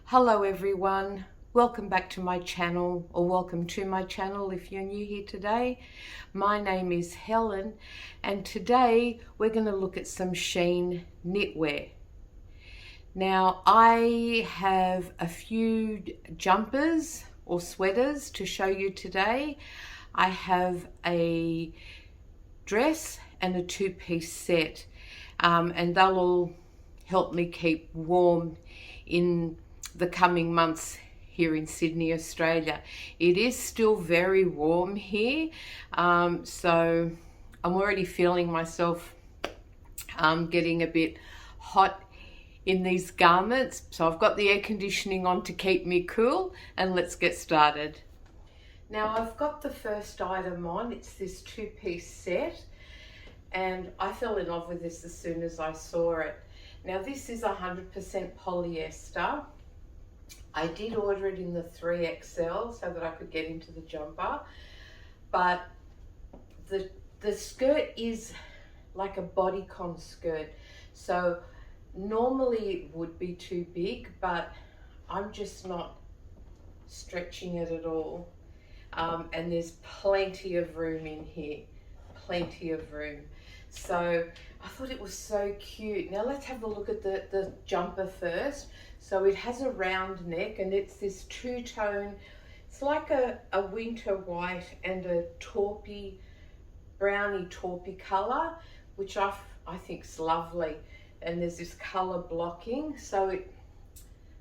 Hello everyone, welcome back to my channel, or welcome to my channel if you're new here today. My name is Helen and today we're going to look at some SHEIN knitwear. Now I have a few jumpers or sweaters to show you today. I have a dress and a two-piece set and they'll all help me keep warm in the coming months here in Sydney, Australia. It is still very warm here, so I'm already feeling myself getting a bit hot in these garments. So I've got the air conditioning on to keep me cool, and let's get started. Now I've got the first item on. It's this two-piece set, and I fell in love with this as soon as I saw it. Now this is 100% polyester. I did order it in the 3XL so that I could get into the jumper, but the skirt is like a bodycon skirt, so normally it would be too big, but I'm just not stretching it at all, and there's plenty of room in here, plenty of room. So I thought it was so cute. Now let's have a look at the jumper first. So it has a round neck and it's this two-tone, it's like a winter white and a taupey, browny taupey colour, which I think is lovely. And there's this colour blocking. So it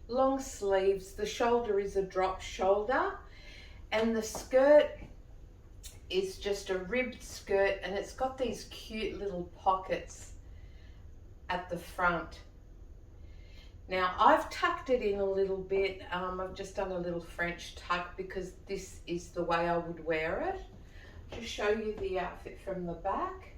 long sleeves, the shoulder is a drop shoulder, and the skirt is just a ribbed skirt, and it's got these cute little pockets at the front. Now I've tucked it in a little bit. I've just done a little French tuck because this is the way I would wear it. Just show you the outfit from the back.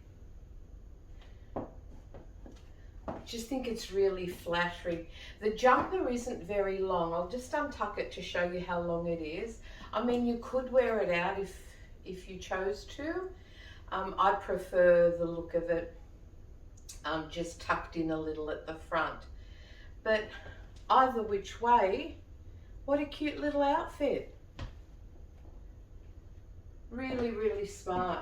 Just think it's really flattering. The jumper isn't very long. I'll just untuck it to show you how long it is. I mean, you could wear it out if you chose to. I prefer the look of it just tucked in a little at the front. But either which way, what a cute little outfit. Really, really smart.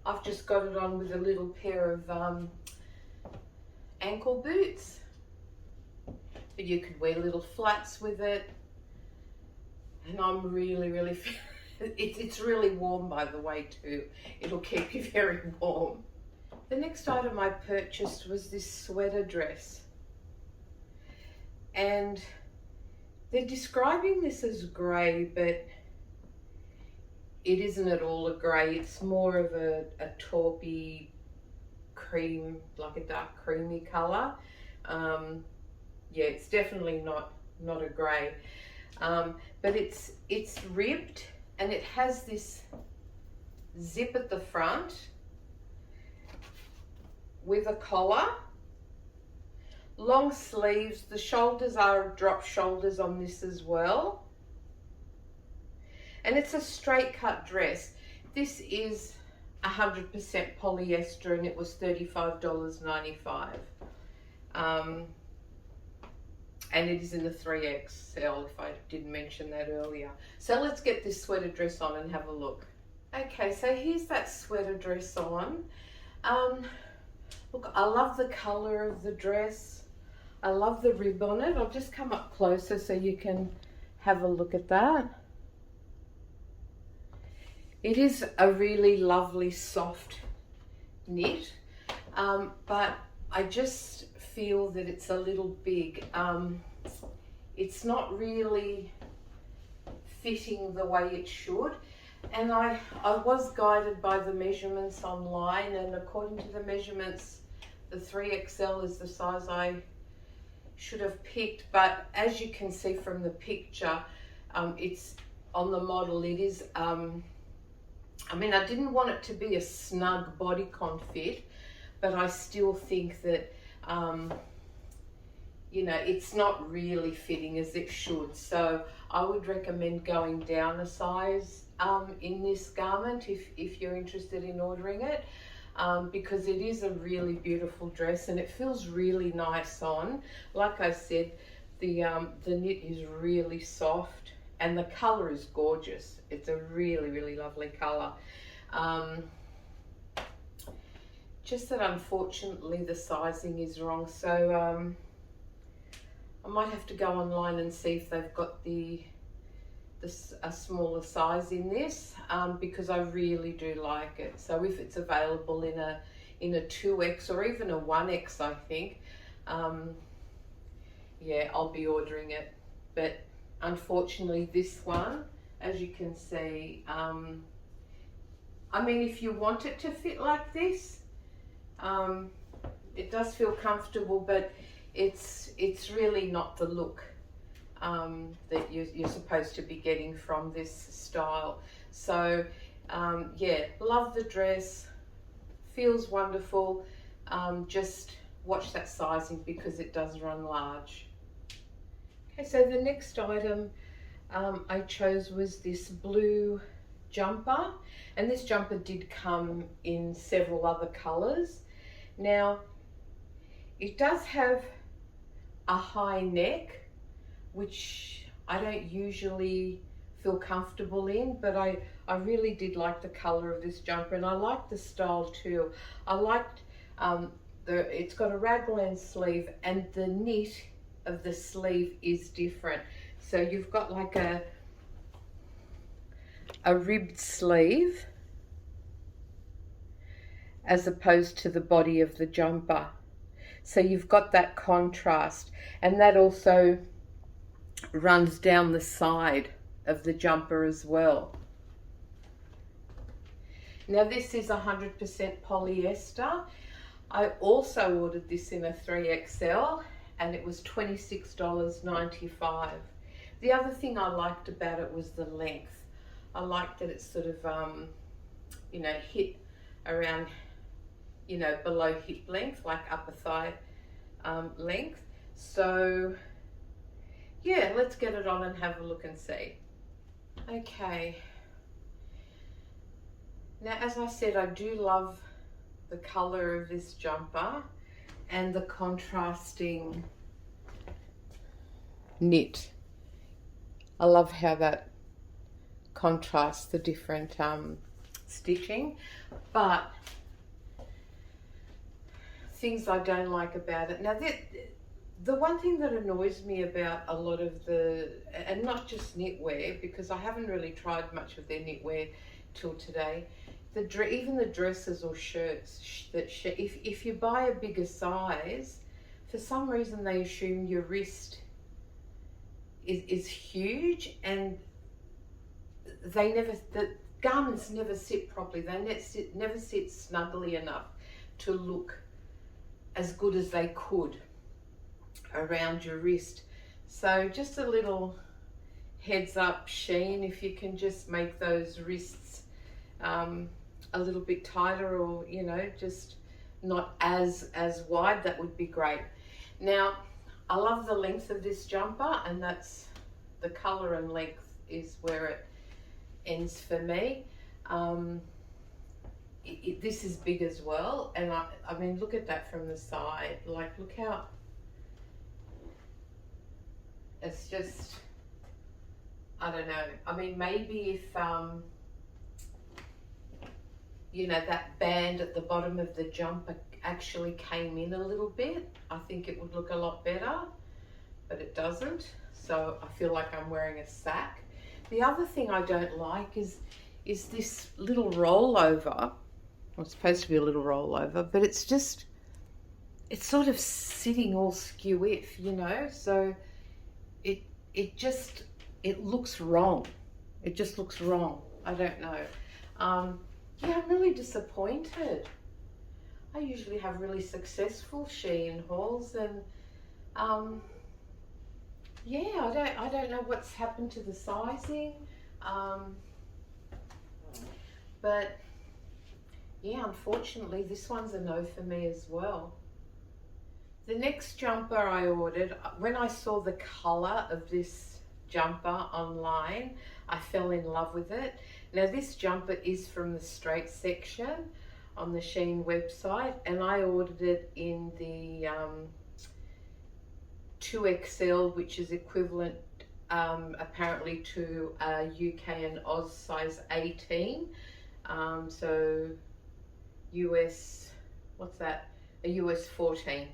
I've just got it on with a little pair of ankle boots. But you could wear little flats with it. And I'm really, really it's really warm, by the way, too. It'll keep you very warm. The next item I purchased was this sweater dress. And they're describing this as grey, but it isn't at all a grey. It's more of a taupey cream, like a dark creamy colour. Yeah, it's definitely not a grey. But it's ribbed, and it has this zip at the front with a collar, long sleeves. The shoulders are drop shoulders on this as well, and it's a straight cut dress. This is 100% polyester and it was $35.95, and it is in the 3XL if I didn't mention that earlier. So let's get this sweater dress on and have a look. Okay, so here's that sweater dress on. Look, I love the colour of the dress. I love the rib on it. I'll just come up closer so you can have a look at that. It is a really lovely soft knit, but I just feel that it's a little big. It's not really fitting the way it should. And I was guided by the measurements online, and according to the measurements, the 3XL is the size I should have picked. But as you can see from the picture, it's on the model. It is, I mean, I didn't want it to be a snug bodycon fit, but I still think that, you know, it's not really fitting as it should. So I would recommend going down a size in this garment if you're interested in ordering it, because it is a really beautiful dress and it feels really nice on. Like I said, The knit is really soft and the color is gorgeous. It's a really, really lovely color. Just that unfortunately the sizing is wrong, so I might have to go online and see if they've got a smaller size in this, because I really do like it. So if it's available in a 2X or even a 1X, I think, yeah, I'll be ordering it. But unfortunately this one, as you can see, I mean, if you want it to fit like this, it does feel comfortable, but it's really not the look that you're supposed to be getting from this style. So yeah, love the dress, feels wonderful. Just watch that sizing because it does run large. Okay, so the next item I chose was this blue jumper, and this jumper did come in several other colors. Now it does have a high neck, which I don't usually feel comfortable in, but I really did like the color of this jumper, and I like the style too. I liked it's got a raglan sleeve, and the knit of the sleeve is different. So you've got like a ribbed sleeve as opposed to the body of the jumper. So you've got that contrast, and that also runs down the side of the jumper as well. Now this is 100% polyester. I also ordered this in a 3XL and it was $26.95. The other thing I liked about it was the length. I liked that it's sort of, you know, hip around, you know, below hip length, like upper thigh length. So yeah, let's get it on and have a look and see. Okay. Now, as I said, I do love the color of this jumper and the contrasting knit. I love how that contrasts the different stitching, but things I don't like about it. Now, the one thing that annoys me about a lot of and not just knitwear, because I haven't really tried much of their knitwear till today, even the dresses or shirts, if you buy a bigger size, for some reason they assume your wrist is huge, and the garments never sit properly. They never sit snugly enough to look as good as they could around your wrist. So just a little heads up, Shein, if you can just make those wrists a little bit tighter, or you know, just not as wide, that would be great. Now I love the length of this jumper, and that's the color and length is where it ends for me. This is big as well, and I mean, look at that from the side. Like, look how it's just, I don't know. I mean, maybe if you know, that band at the bottom of the jumper actually came in a little bit, I think it would look a lot better, but it doesn't. So I feel like I'm wearing a sack. The other thing I don't like is this little rollover. Well, it's supposed to be a little rollover, but it's sort of sitting all skew-if, you know, so it looks wrong. It just looks wrong. I don't know. Yeah, I'm really disappointed. I usually have really successful Shein hauls, and yeah, I don't know what's happened to the sizing, but yeah, unfortunately this one's a no for me as well. The next jumper I ordered, when I saw the color of this jumper online, I fell in love with it. Now this jumper is from the straight section on the Shein website, and I ordered it in the 2XL, which is equivalent apparently to a UK and Oz size 18. So US, what's that? A US 14.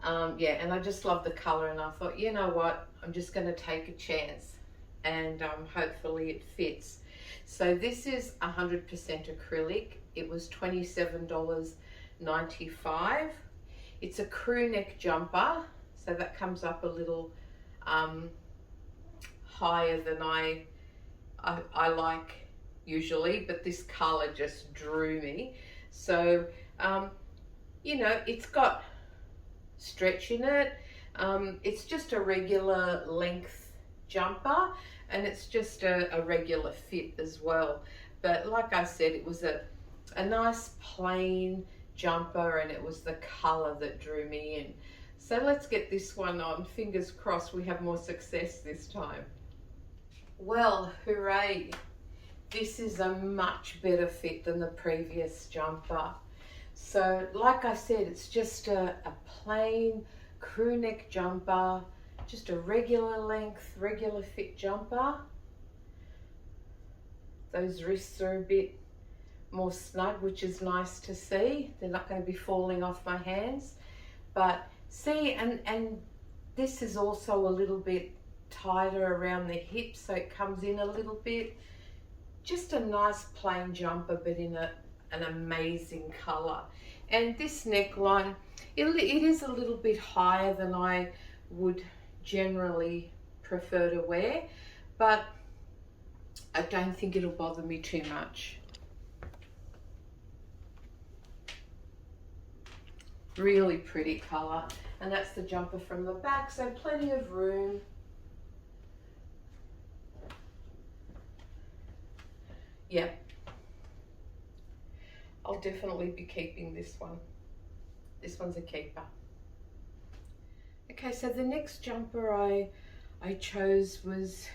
Yeah, and I just love the color, and I thought, you know what, I'm just going to take a chance, and hopefully it fits. So this is 100% acrylic. It was $27.95. It's a crew neck jumper, so that comes up a little higher than I like usually, but this color just drew me. So you know, it's got stretch in it. It's just a regular length jumper, and it's just a regular fit as well. But like I said, it was a nice plain jumper, and it was the color that drew me in. So let's get this one on. Fingers crossed we have more success this time. Well, hooray. This is a much better fit than the previous jumper. So like I said, it's just a plain crew neck jumper, just a regular length, regular fit jumper. Those wrists are a bit more snug, which is nice to see. They're not going to be falling off my hands. But see, and this is also a little bit tighter around the hips, so it comes in a little bit. Just a nice plain jumper, but in an amazing color. And this neckline, it is a little bit higher than I would generally prefer to wear, but I don't think it'll bother me too much. Really pretty color. And that's the jumper from the back, so plenty of room. Yeah, I'll definitely be keeping this one. This one's a keeper. Okay, so the next jumper I chose was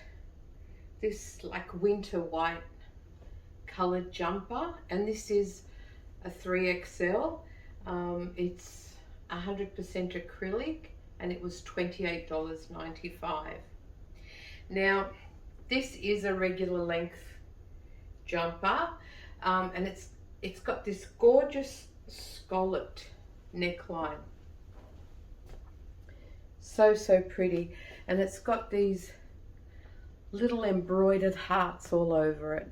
this like winter white colored jumper, and this is a 3XL. It's 100% acrylic, and it was $28.95. Now, this is a regular length jumper, and it's got this gorgeous scalloped neckline. So pretty, and it's got these little embroidered hearts all over it,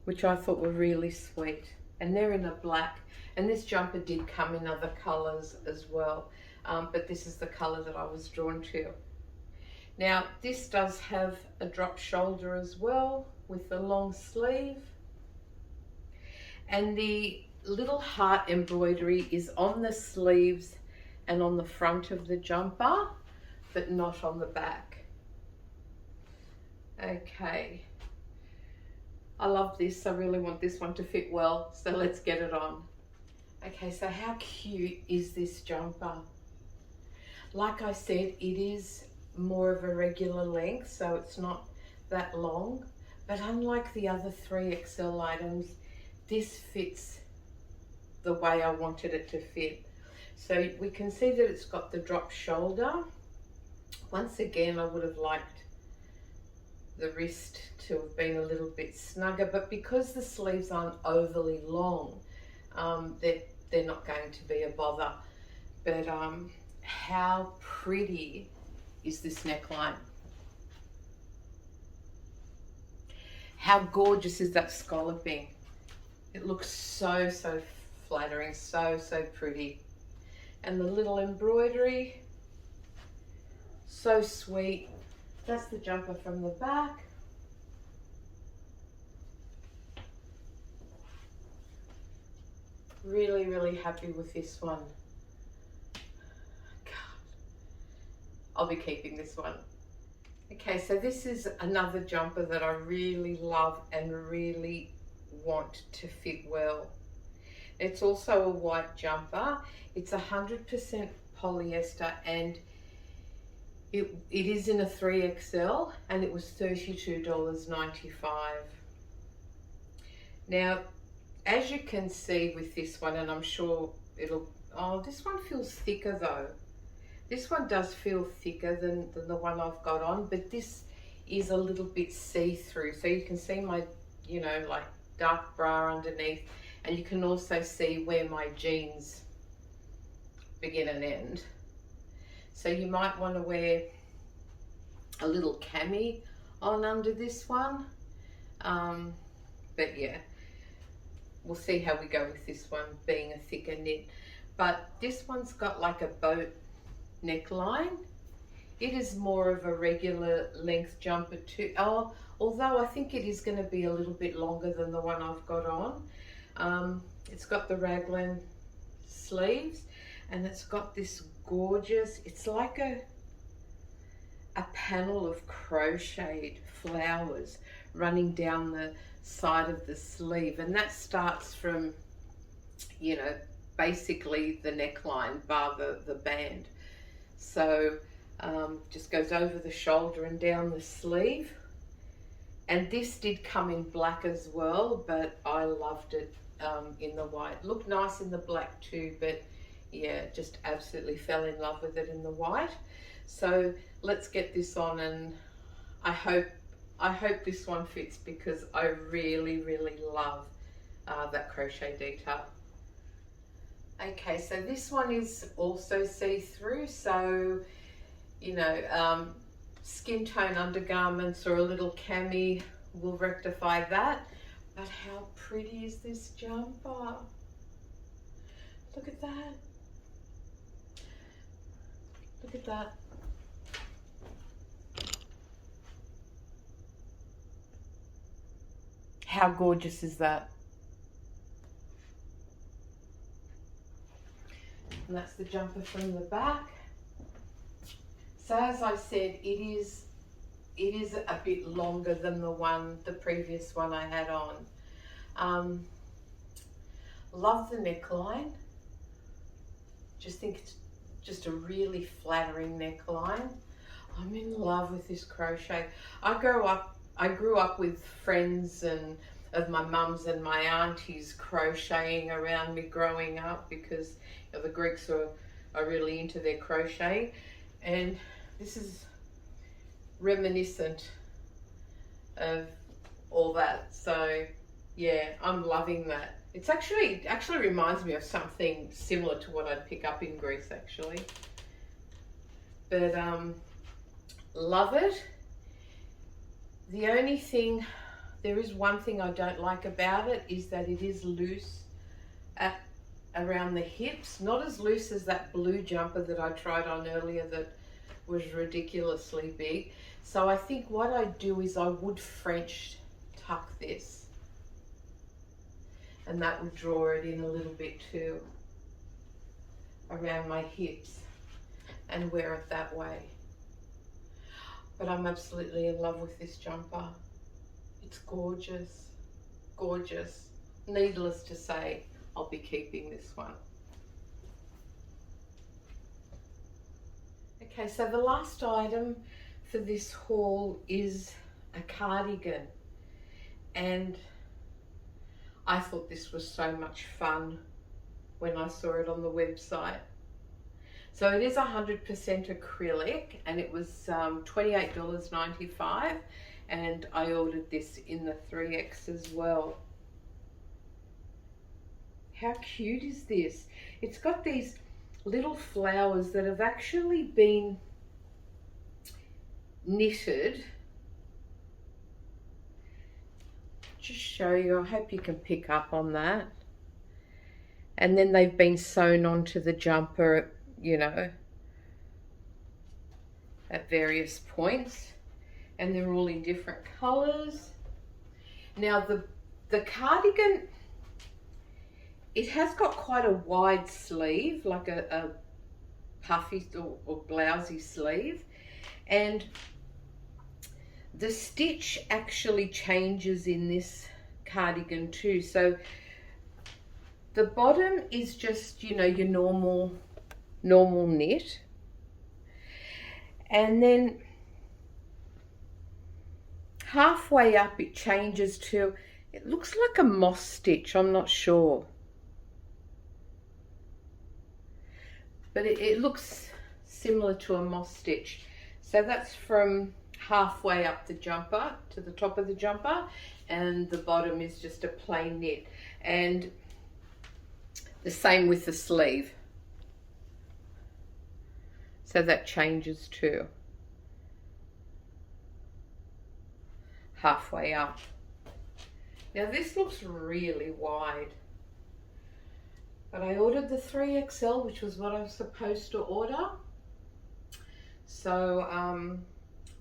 which I thought were really sweet, and they're in a black. And this jumper did come in other colors as well, but this is the color that I was drawn to. Now, this does have a drop shoulder as well, with the long sleeve, and the little heart embroidery is on the sleeves and on the front of the jumper, but not on the back. Okay, I love this. I really want this one to fit well, so let's get it on. Okay, so how cute is this jumper? Like I said, it is more of a regular length, so it's not that long, but unlike the other 3XL items, this fits the way I wanted it to fit. So we can see that it's got the drop shoulder. Once again, I would have liked the wrist to have been a little bit snugger, but because the sleeves aren't overly long, they're not going to be a bother. But how pretty is this neckline? How gorgeous is that scalloping? It looks so flattering, so pretty. And the little embroidery, so sweet. That's the jumper from the back. Really happy with this one. God, I'll be keeping this one. Okay, so this is another jumper that I really love and really want to fit well. It's also a white jumper. It's 100% polyester, and it is in a 3XL, and it was $32.95. Now, as you can see with this one, and I'm sure it'll Oh, this one feels thicker though. This one does feel thicker than the one I've got on, but this is a little bit see-through. So you can see my, you know, like dark bra underneath, and you can also see where my jeans begin and end. So you might want to wear a little cami on under this one. But yeah, we'll see how we go with this one being a thicker knit. But this one's got like a boat neckline. It is more of a regular length jumper too. Oh, although I think it is going to be a little bit longer than the one I've got on. It's got the Raglan sleeves, and it's got this gorgeous, it's like a panel of crocheted flowers running down the side of the sleeve, and that starts from, you know, basically the neckline bar the band. So just goes over the shoulder and down the sleeve. And this did come in black as well, but I loved it in the white. Looked nice in the black too, but yeah, just absolutely fell in love with it in the white. So let's get this on, and I hope this one fits, because I really love that crochet detail. Okay, so this one is also see-through, so you know, skin tone undergarments or a little cami will rectify that. But how pretty is this jumper? Look at that. Look at that. How gorgeous is that? And that's the jumper from the back. So as I said, it is a bit longer than the previous one I had on. Love the neckline. Just think it's just a really flattering neckline. I'm in love with this crochet. I grew up with friends and of my mum's and my aunties crocheting around me growing up, because you know, the Greeks are really into their crochet, and this is reminiscent of all that. So yeah, I'm loving that. It's actually reminds me of something similar to what I'd pick up in Greece actually. But love it. The only thing, there is one thing I don't like about it, is that it is loose at around the hips. Not as loose as that blue jumper that I tried on earlier that was ridiculously big. So I think what I'd do is I would French tuck this, and that would draw it in a little bit too around my hips and wear it that way. But I'm absolutely in love with this jumper. It's gorgeous, gorgeous. Needless to say, I'll be keeping this one. Okay, so the last item for this haul is a cardigan, and I thought this was so much fun when I saw it on the website. So it is 100% acrylic, and it was $28.95, and I ordered this in the 3X as well. How cute is this? It's got these little flowers that have actually been knitted. Just show you, I hope you can pick up on that. And then they've been sewn onto the jumper, you know, at various points, and they're all in different colors. Now the cardigan, it has got quite a wide sleeve, like a puffy or blousey sleeve, and the stitch actually changes in this cardigan too. So the bottom is just, you know, your normal knit, and then halfway up it changes to, it looks like a moss stitch, I'm not sure. but it looks similar to a moss stitch. So that's from halfway up the jumper to the top of the jumper, and the bottom is just a plain knit. And the same with the sleeve. So that changes too. Halfway up. Now this looks really wide, but I ordered the 3XL, which was what I was supposed to order. So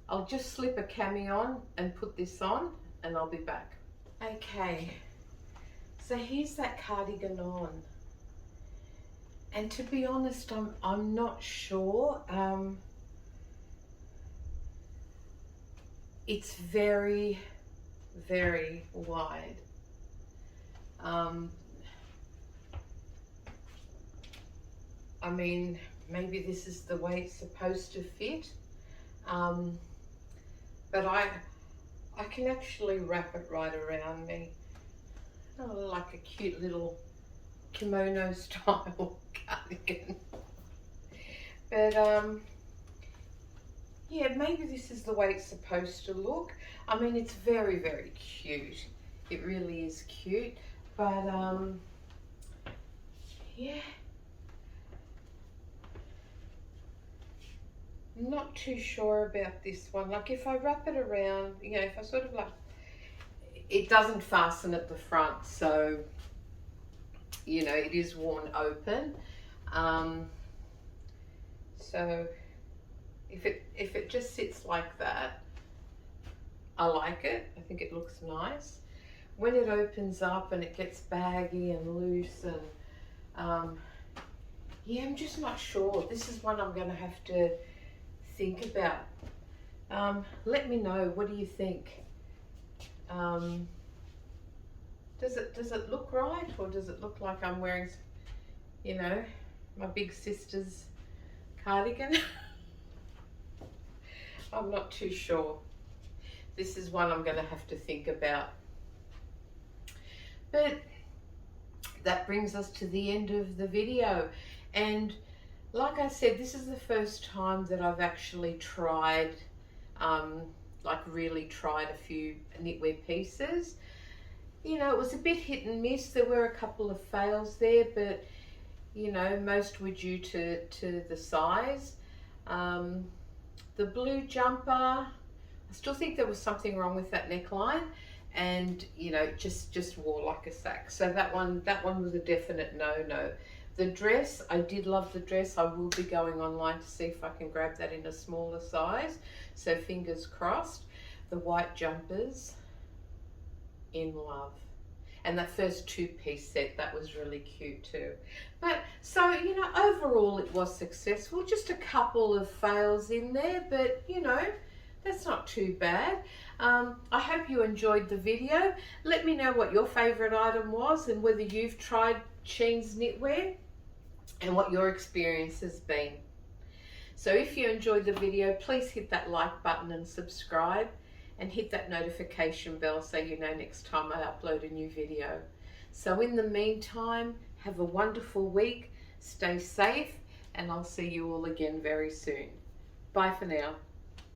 I'll just slip a cami on and put this on, and I'll be back. Okay, so here's that cardigan on. And to be honest, I'm not sure. It's very, very wide. I mean, maybe this is the way it's supposed to fit. But I can actually wrap it right around me. Oh, like a cute little kimono style cardigan. But yeah, maybe this is the way it's supposed to look. I mean, it's very, very cute. It really is cute. But yeah, I'm not too sure about this one. Like if I wrap it around, you know, if I sort of like, it doesn't fasten at the front, so you know, it is worn open. So if it just sits like that, I like it. I think it looks nice. When it opens up and it gets baggy and loose, and yeah, I'm just not sure. This is one I'm going to have to think about. Let me know, what do you think? Does it look right, or does it look like I'm wearing, you know, my big sister's cardigan? I'm not too sure. This is one I'm going to have to think about. But that brings us to the end of the video. And like I said, this is the first time that I've actually tried, like really tried a few knitwear pieces. You know, it was a bit hit and miss. There were a couple of fails there, but you know, most were due to the size. The blue jumper, I still think there was something wrong with that neckline, and you know, just wore like a sack. So that one was a definite no. The dress, I did love the dress. I will be going online to see if I can grab that in a smaller size. So fingers crossed. The white jumpers, in love. And that first two-piece set, that was really cute too. But so, you know, overall it was successful. Just a couple of fails in there, but you know, that's not too bad. I hope you enjoyed the video. Let me know what your favorite item was and whether you've tried SHEIN's knitwear and what your experience has been. So if you enjoyed the video, please hit that like button and subscribe, and hit that notification bell so you know next time I upload a new video. So in the meantime, have a wonderful week, stay safe, and I'll see you all again very soon. Bye for now.